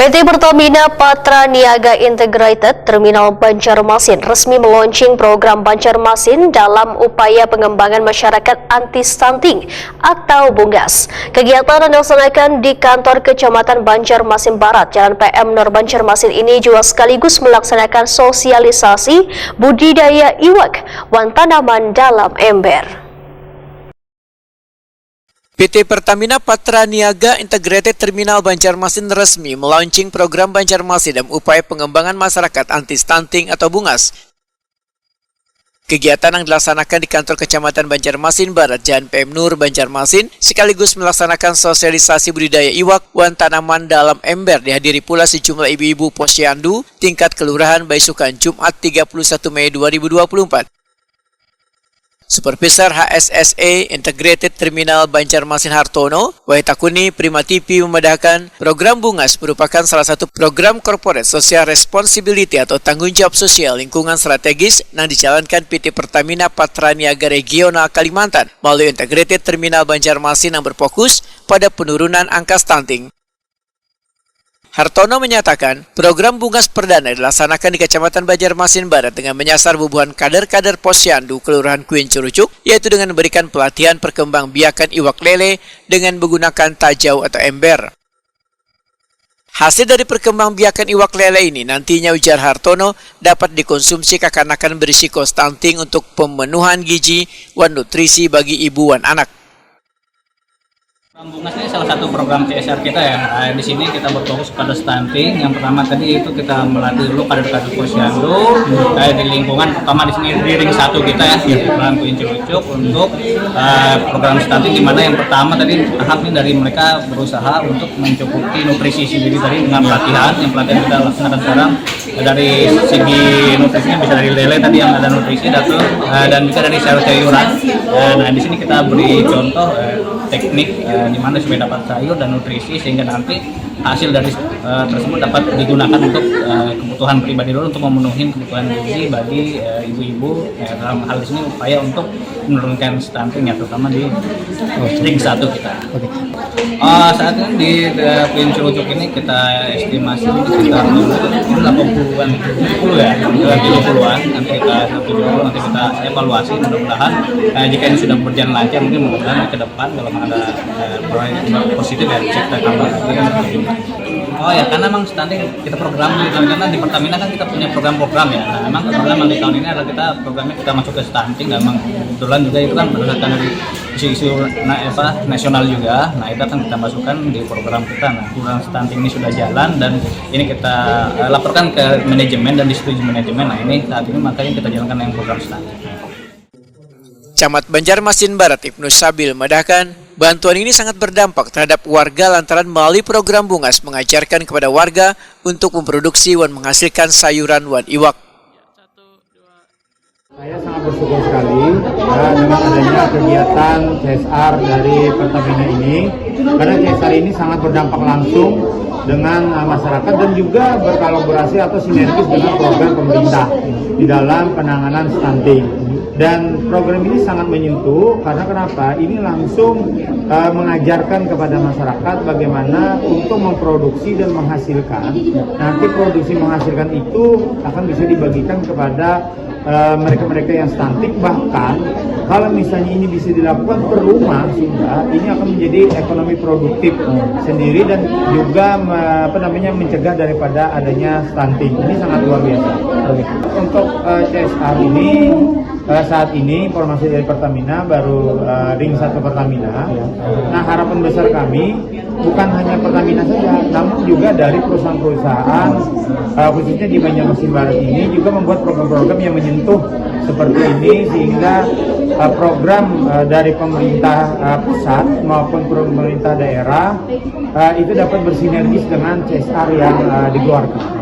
PT Pertamina Patraniaga Integrated Terminal Banjarmasin resmi meluncing program Banjarmasin dalam upaya pengembangan masyarakat anti-stunting atau BUNGAS. Kegiatan yang dilaksanakan di kantor Kecamatan Banjarmasin Barat, Jalan PM Nur Banjarmasin ini juga sekaligus melaksanakan sosialisasi budidaya iwak wan tanaman dalam ember. PT Pertamina Patraniaga Integrated Terminal Banjarmasin resmi melaunching program Banjarmasin dalam upaya pengembangan masyarakat anti-stunting atau BUNGAS. Kegiatan yang dilaksanakan di kantor Kecamatan Banjarmasin Barat, Jalan PM Nur Banjarmasin, sekaligus melaksanakan sosialisasi budidaya iwak wan tanaman dalam ember, dihadiri pula sejumlah ibu-ibu posyandu tingkat Kelurahan Baisukan Jumat 31 Mei 2024. Supervisor HSSE Integrated Terminal Banjarmasin Hartono Waitakuni Prima TV memedahkan program BUNGAS merupakan salah satu program corporate social responsibility atau tanggung jawab sosial lingkungan strategis yang dijalankan PT Pertamina Patraniaga Regional Kalimantan melalui Integrated Terminal Banjarmasin yang berfokus pada penurunan angka stunting. Hartono menyatakan, program BUNGAS perdana dilaksanakan di Kecamatan Banjarmasin Barat dengan menyasar bubuhan kader-kader posyandu Kelurahan Kuin Curucuk, yaitu dengan memberikan pelatihan perkembangbiakan iwak lele dengan menggunakan tajau atau ember. Hasil dari perkembangbiakan iwak lele ini nantinya, ujar Hartono, dapat dikonsumsi kekanak-kanakan berisiko stunting untuk pemenuhan gizi wan nutrisi bagi ibu wan anak. BUNGAS ini salah satu program CSR kita ya. Di sini kita berfokus pada stunting. Yang pertama tadi itu kita melatih dulu kader-kader posyandu di lingkungan, pertama di sini di ring 1 kita ya, di Kelurahan Kuin Curucuk untuk program stunting, di mana yang pertama tadi tahapnya dari mereka berusaha untuk mencukupi nutrisi sendiri tadi dengan pelatihan. Yang pelatihan kita laksanakan sekarang dari segi nutrisinya bisa dari lele tadi yang ada nutrisi dan juga dari sayur-sayuran. Nah di sini kita beri contoh teknik di mana supaya dapat sayur dan nutrisi sehingga nanti hasil dari tersebut dapat digunakan untuk kebutuhan pribadi dulu untuk memenuhi kebutuhan gizi bagi ibu-ibu. Dalam hal ini upaya untuk menurunkan stunting ya, terutama di ring 1 kita. Saat ini di Kuin Curucuk ini kita estimasi sekitar 80-an, 70 ya, 70-an. Nanti kita evaluasi, mudah-mudahan jika ini sudah berjalan lancar, mungkin mudah-mudahan ke depan kalau ada proyek positif ya kita tambah lagi. Oh ya, karena memang stunting kita program karena di Pertamina kan kita punya program-program ya. Nah, memang program di tahun ini adalah programnya kita masuk ke stunting. Memang kebetulan juga itu kan berdasarkan dari isu-isu nasional juga. Nah, itu akan kita masukkan di program kita. Nah, program stunting ini sudah jalan dan ini kita laporkan ke manajemen dan disetujui manajemen. Nah, ini saat ini makanya kita jalankan yang program stunting. Camat Banjarmasin Barat Ibnu Sabil medahkan, bantuan ini sangat berdampak terhadap warga lantaran melalui program BUNGAS mengajarkan kepada warga untuk memproduksi wan menghasilkan sayuran wan iwak. Saya sangat bersyukur sekali dengan adanya kegiatan CSR dari Pertamina ini, karena CSR ini sangat berdampak langsung dengan masyarakat dan juga berkolaborasi atau sinergis dengan program pemerintah di dalam penanganan stunting. Dan program ini sangat menyentuh karena kenapa? Ini langsung mengajarkan kepada masyarakat bagaimana untuk memproduksi dan menghasilkan. Nanti produksi menghasilkan itu akan bisa dibagikan kepada mereka-mereka yang stunting. Bahkan kalau misalnya ini bisa dilakukan per rumah sudah, ini akan menjadi ekonomi produktif sendiri dan juga mencegah daripada adanya stunting. Ini sangat luar biasa. Untuk CSR ini saat ini informasi dari Pertamina baru ring 1 Pertamina. Nah, harapan besar kami bukan hanya Pertamina saja, namun juga dari perusahaan-perusahaan khususnya di Banjarmasin Barat ini juga membuat program-program yang menyentuh seperti ini, sehingga program dari pemerintah pusat maupun pemerintah daerah itu dapat bersinergis dengan CSR yang dikeluarkan.